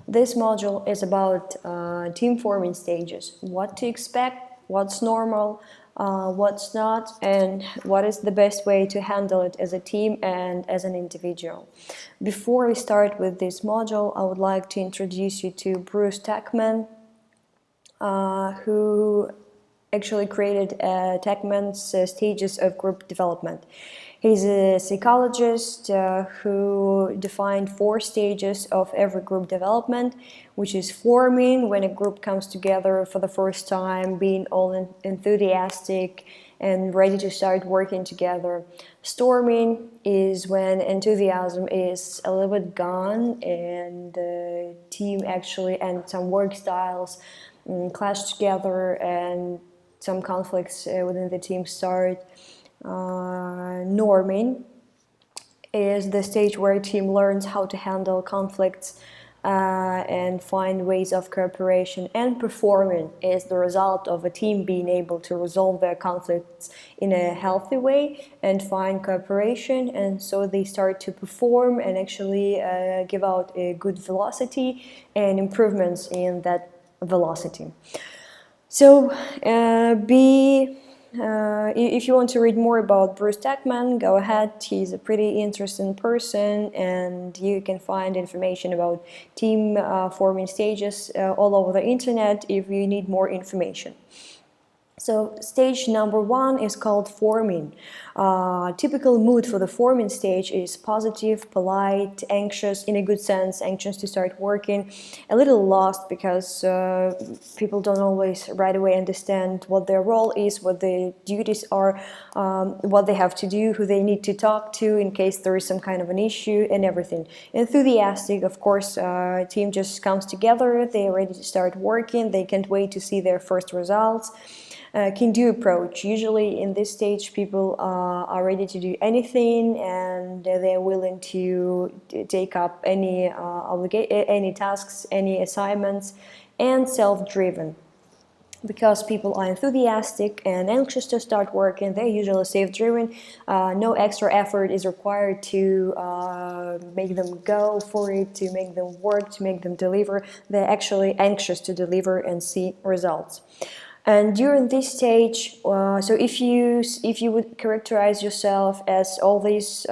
This module is about team forming stages, what to expect, what's normal, what's not, and what is the best way to handle it as a team and as an individual. Before we start with this module, I would like to introduce you to Bruce Tuckman, who actually created Tuckman's stages of group development. He's a psychologist who defined 4 stages of every group development, which is forming, when a group comes together for the first time, being all enthusiastic and ready to start working together. Storming is when enthusiasm is a little bit gone and the team actually and some work styles clash together and some conflicts within the team start. Norming is the stage where a team learns how to handle conflicts and find ways of cooperation. And performing is the result of a team being able to resolve their conflicts in a healthy way and find cooperation, and so they start to perform and actually give out a good velocity and improvements in that velocity. So if you want to read more about Bruce Tuckman, go ahead. He's a pretty interesting person, and you can find information about team forming stages all over the internet if you need more information. So stage number 1 is called forming. Typical mood for the forming stage is positive, polite, anxious, in a good sense, anxious to start working, a little lost because people don't always right away understand what their role is, what the duties are, what they have to do, who they need to talk to in case there is some kind of an issue, and everything. Enthusiastic, of course, team just comes together, they're ready to start working, they can't wait to see their first results. Can-do approach. Usually in this stage people are ready to do anything and they're willing to take up any tasks, any assignments, and self-driven. Because people are enthusiastic and anxious to start working, they're usually self-driven. No extra effort is required to make them go for it, to make them work, to make them deliver. They're actually anxious to deliver and see results. And during this stage, so if you would characterize yourself as all these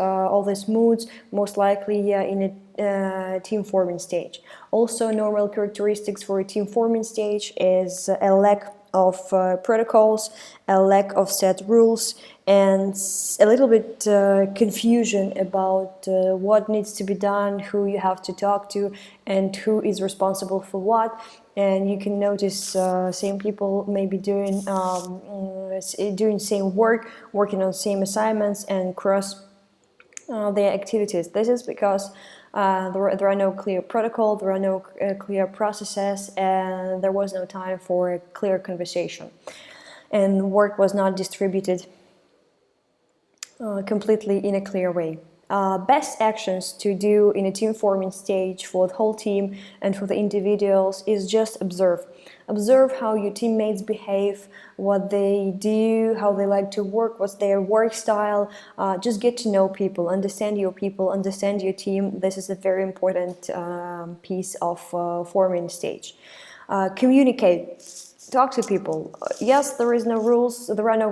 moods, most likely in a team forming stage. Also, normal characteristics for a team forming stage is a lack of protocols, a lack of set rules, and a little bit confusion about what needs to be done, who you have to talk to, and who is responsible for what. And you can notice same people maybe doing same work, working on same assignments, and cross their activities. This is because there are no clear protocol, there are no clear processes, and there was no time for a clear conversation. And work was not distributed completely in a clear way. Best actions to do in a team forming stage for the whole team and for the individuals is just observe. Observe how your teammates behave, what they do, how they like to work, what's their work style. Just get to know people, understand your team. This is a very important piece of forming stage. Communicate. Talk to people. Yes, there are no rules, there are no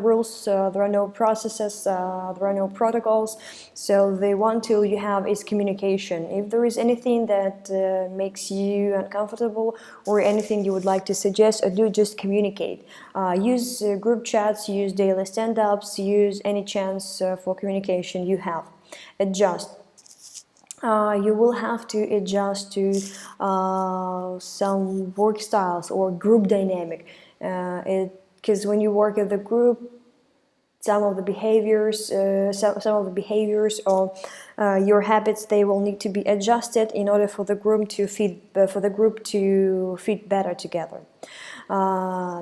processes, there are no protocols. So the one tool you have is communication. If there is anything that makes you uncomfortable or anything you would like to suggest or do, just communicate. Use group chats, use daily stand-ups, use any chance for communication you have. Adjust. You will have to adjust to some work styles or group dynamic, because when you work as a group, some of the behaviors or your habits, they will need to be adjusted in order for the group to fit better together.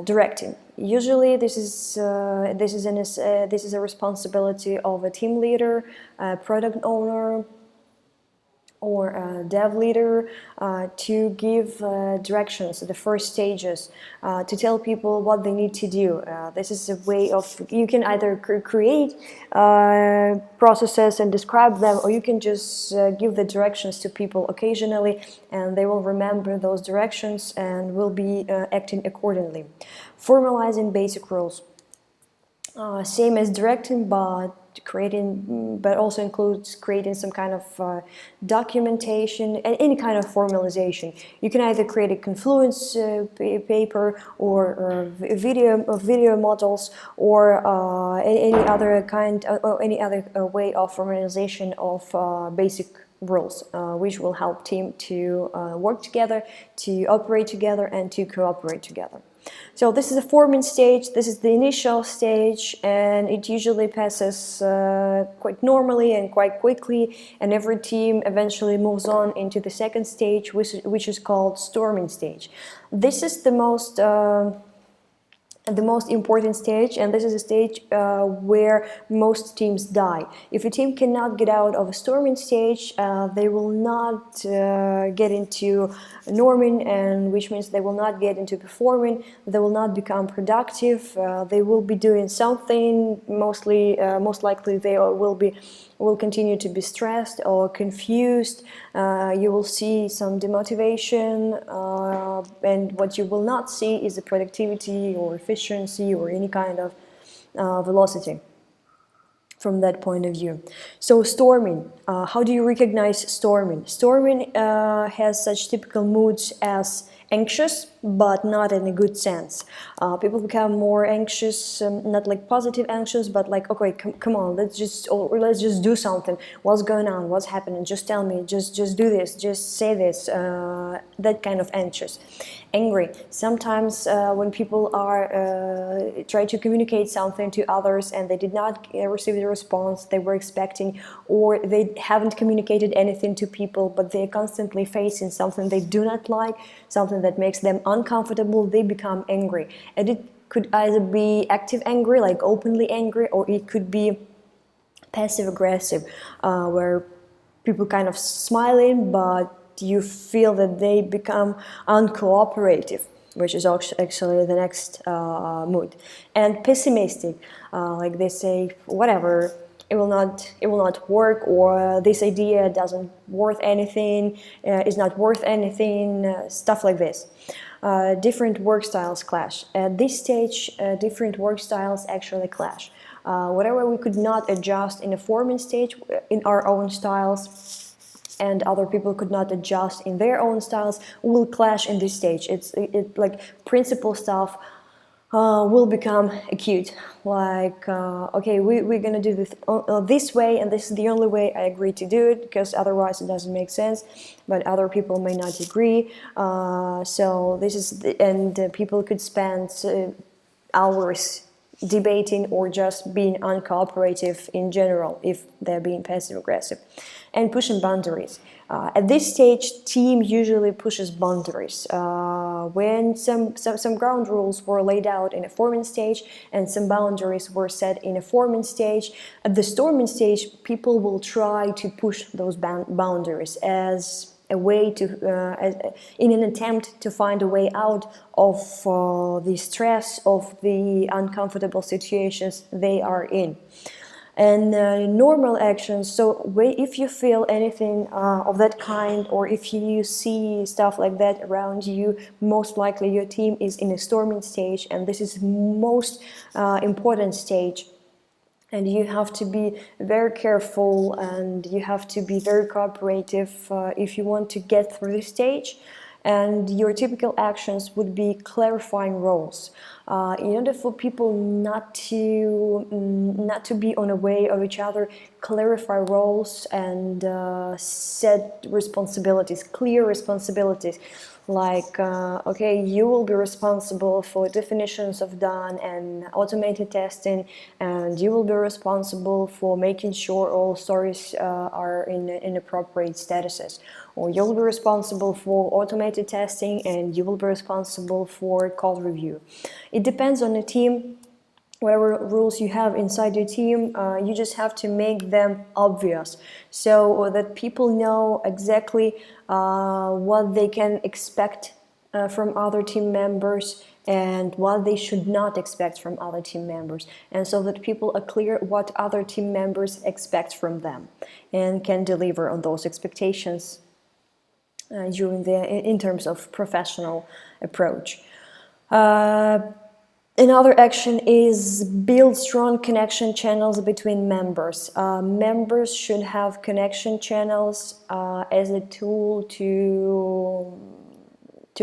Directing. Usually, this is a responsibility of a team leader, a product owner, or a dev leader to give directions, the first stages, to tell people what they need to do. This is a way of, you can either create processes and describe them, or you can just give the directions to people occasionally, and they will remember those directions and will be acting accordingly. Formalizing basic rules. Same as directing, but but also includes creating some kind of documentation and any kind of formalization. You can either create a Confluence paper or video models, or any other kind or any other way of formalization of basic rules, which will help team to work together, to operate together, and to cooperate together. So this is the forming stage, this is the initial stage, and it usually passes quite normally and quite quickly, and every team eventually moves on into the second stage, which is called storming stage. This is the most important stage, and this is a stage where most teams die. If a team cannot get out of a storming stage, they will not get into norming, and which means they will not get into performing, they will not become productive, they will be doing something, most likely they will continue to be stressed or confused. You will see some demotivation, and what you will not see is the productivity or efficiency or any kind of velocity from that point of view. So storming, how do you recognize storming? Storming has such typical moods as anxious, but not in a good sense. People become more anxious, not like positive anxious, but like, okay, come on, let's just do something. What's going on? What's happening? Just tell me. Just do this. Just say this. That kind of anxious. Angry. Sometimes when people are try to communicate something to others and they did not receive the response they were expecting, or they haven't communicated anything to people, but they're constantly facing something they do not like, something that makes them uncomfortable, they become angry. And it could either be active angry, like openly angry, or it could be passive aggressive, where people kind of smiling, but you feel that they become uncooperative, which is actually the next mood. And pessimistic, like they say, whatever, it will not work, or this idea doesn't worth anything, is not worth anything, stuff like this. Different work styles clash. At this stage, different work styles actually clash. Whatever we could not adjust in a forming stage in our own styles, and other people could not adjust in their own styles, will clash in this stage. It's like principal stuff will become acute. Like, okay, we're gonna do this way, and this is the only way I agree to do it, because otherwise it doesn't make sense. But other people may not agree. So this is, and people could spend hours debating or just being uncooperative in general if they're being passive aggressive. And pushing boundaries. At this stage, team usually pushes boundaries. When some ground rules were laid out in a forming stage and some boundaries were set in a forming stage, at the storming stage, people will try to push those boundaries as a way to, in an attempt to find a way out of the stress of the uncomfortable situations they are in. And normal actions, so if you feel anything of that kind, or if you see stuff like that around you, most likely your team is in a storming stage, and this is most important stage. And you have to be very careful, and you have to be very cooperative if you want to get through this stage. And your typical actions would be clarifying roles. In order for people not to be on a way of each other, clarify roles and set responsibilities, clear responsibilities. Like, okay, you will be responsible for definitions of done and automated testing, and you will be responsible for making sure all stories are in appropriate statuses. Or you'll be responsible for automated testing, and you will be responsible for code review. It depends on the team. whatever rules you have inside your team, you just have to make them obvious so that people know exactly what they can expect from other team members and what they should not expect from other team members, and so that people are clear what other team members expect from them and can deliver on those expectations in terms of professional approach. Another action is build strong connection channels between members. Members should have connection channels as a tool to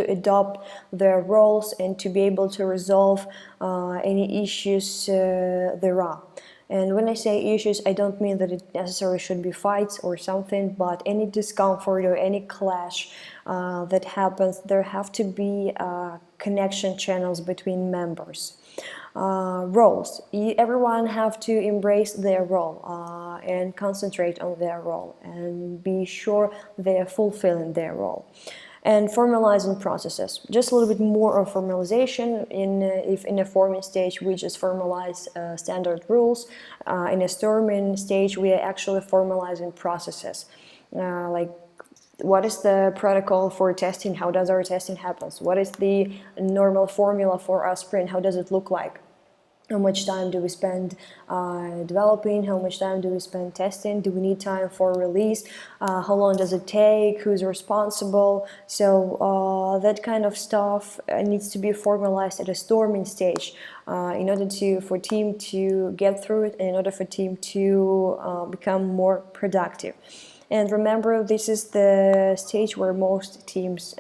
adopt their roles and to be able to resolve any issues there are. And when I say issues, I don't mean that it necessarily should be fights or something, but any discomfort or any clash that happens, there have to be connection channels between members. Roles. Everyone have to embrace their role and concentrate on their role and be sure they're fulfilling their role. And formalizing processes. Just a little bit more of formalization. If in a forming stage we just formalize standard rules, in a storming stage we are actually formalizing processes. Like, what is the protocol for testing? How does our testing happen? What is the normal formula for our sprint? How does it look like? How much time do we spend developing? How much time do we spend testing? Do we need time for release? How long does it take? Who's responsible? So that kind of stuff needs to be formalized at a storming stage in order for team to get through it and in order for team to become more productive. And remember, this is the stage where most teams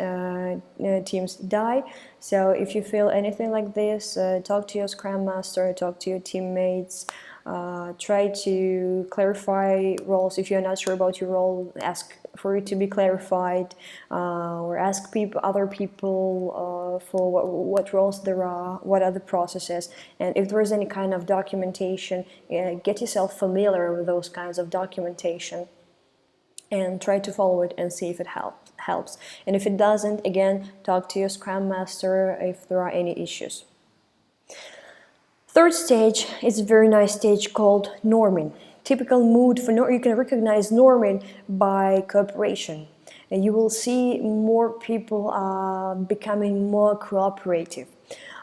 die. So if you feel anything like this, talk to your Scrum Master, talk to your teammates, try to clarify roles. If you're not sure about your role, ask for it to be clarified, or ask other people for what roles there are, what are the processes, and if there is any kind of documentation, get yourself familiar with those kinds of documentation and try to follow it and see if it helps. And if it doesn't, again, talk to your Scrum Master if there are any issues. Third stage is a very nice stage called norming. Typical mood for you can recognize norming by cooperation. And you will see more people becoming more cooperative.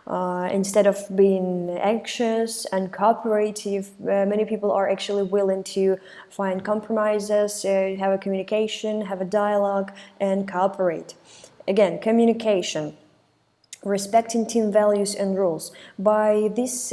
Instead of being anxious and cooperative, many people are actually willing to find compromises, have a communication, have a dialogue, and cooperate. Again, communication, respecting team values and rules. By this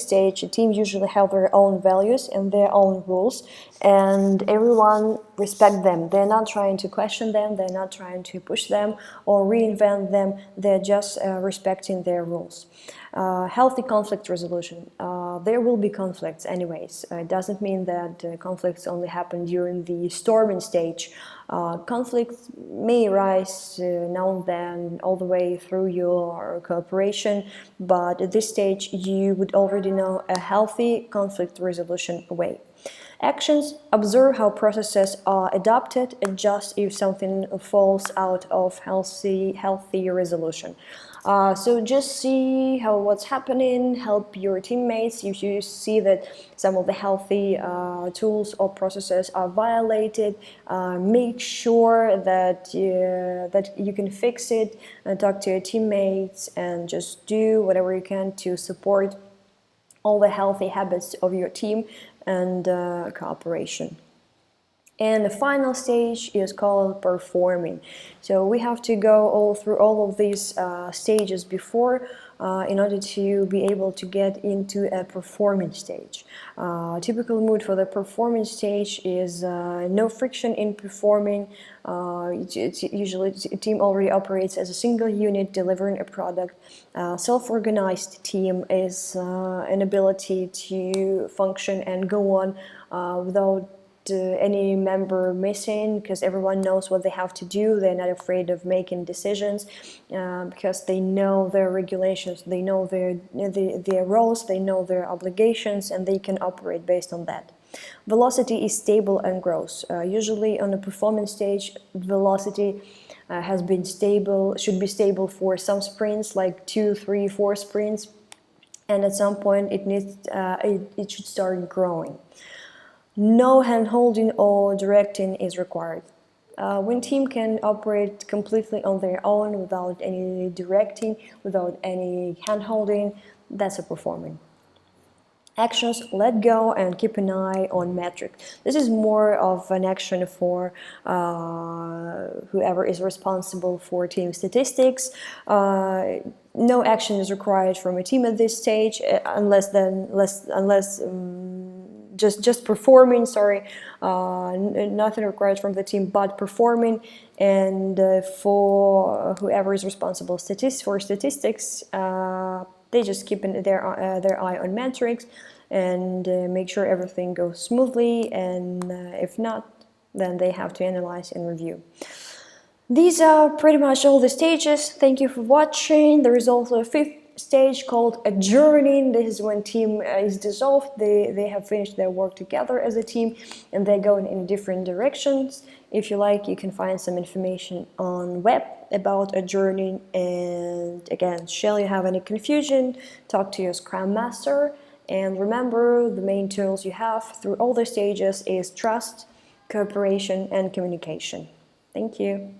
stage, a team usually have their own values and their own rules, and everyone respect them. They're not trying to question them, they're not trying to push them or reinvent them, they're just respecting their rules. Healthy conflict resolution. There will be conflicts anyways. It doesn't mean that conflicts only happen during the storming stage. Conflicts may rise now and then all the way through your cooperation, but at this stage you would already know a healthy conflict resolution way. Actions: observe how processes are adopted, adjust if something falls out of healthy resolution. So just see what's happening, help your teammates. If you see that some of the healthy tools or processes are violated, make sure that you can fix it, and talk to your teammates and just do whatever you can to support all the healthy habits of your team and cooperation. And the final stage is called performing. So we have to go through all of these stages before in order to be able to get into a performing stage. Typical mood for the performing stage is no friction in performing. Usually a team already operates as a single unit delivering a product. Self-organized team is an ability to function and go on without any member missing, because everyone knows what they have to do. They're not afraid of making decisions because they know their regulations, they know their roles, they know their obligations, and they can operate based on that. Velocity is stable and grows. Usually on the performance stage, velocity has been stable, should be stable for some sprints, like 2, 3, 4 sprints. and at some point it should start growing. No hand-holding or directing is required. When team can operate completely on their own without any directing, without any hand-holding, that's a performing. Actions: let go and keep an eye on metrics. This is more of an action for whoever is responsible for team statistics. No action is required from a team at this stage, unless just performing. Sorry, nothing required from the team but performing. And for whoever is responsible for statistics, they just keep their eye on metrics and make sure everything goes smoothly, and if not, then they have to analyze and review. These are pretty much all the stages. Thank you for watching. There is also a fifth stage called adjourning. This is when team is dissolved. They have finished their work together as a team and they're going in different directions. If you like, you can find some information on web about adjourning. And again, shall you have any confusion, talk to your Scrum Master. And remember, the main tools you have through all the stages is trust, cooperation, and communication. Thank you.